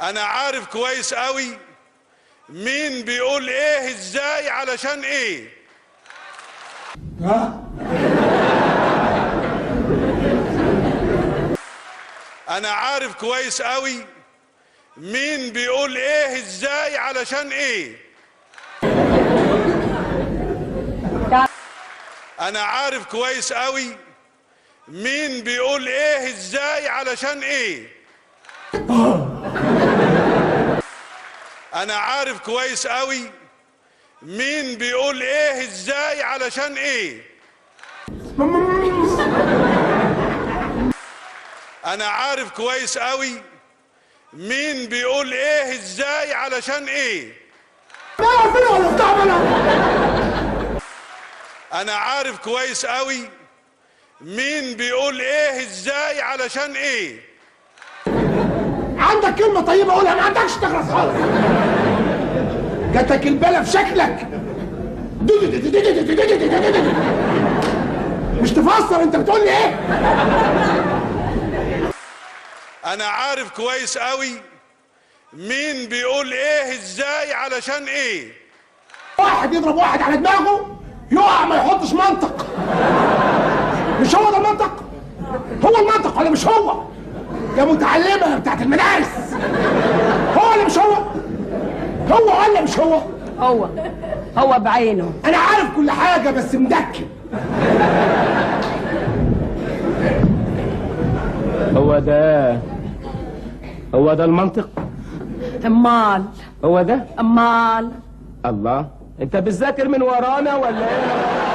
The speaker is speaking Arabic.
انا عارف كويس قوي مين بيقول ايه ازاي علشان ايه. انا عارف كويس قوي مين بيقول ايه ازاي علشان ايه. انا عارف كويس قوي مين بيقول ايه ازاي علشان ايه. انا عارف كويس قوي مين بيقول ايه ازاي علشان ايه. انا عارف كويس قوي مين بيقول ايه ازاي علشان ايه. انا عارف كويس قوي مين بيقول ايه ازاي علشان ايه. عندك كلمة طيبة قولها، ما عندكش تخلص خالص. جاتك البلا في شكلك. مش تفسر انت بتقول لي ايه؟ انا عارف كويس قوي مين بيقول ايه ازاي علشان ايه. واحد يضرب واحد على دماغه يقع ما يحطش منطق. مش هو ده المنطق؟ هو المنطق ولا مش هو؟ يا متعلمة بتاعت المدارس، هو ولا مش هو؟ هو ولا مش هو؟ هو بعينه. أنا عارف كل حاجة بس مدكن. هو ده المنطق؟ امال هو ده؟ امال الله، انت بتذاكر من ورانا ولا ايه؟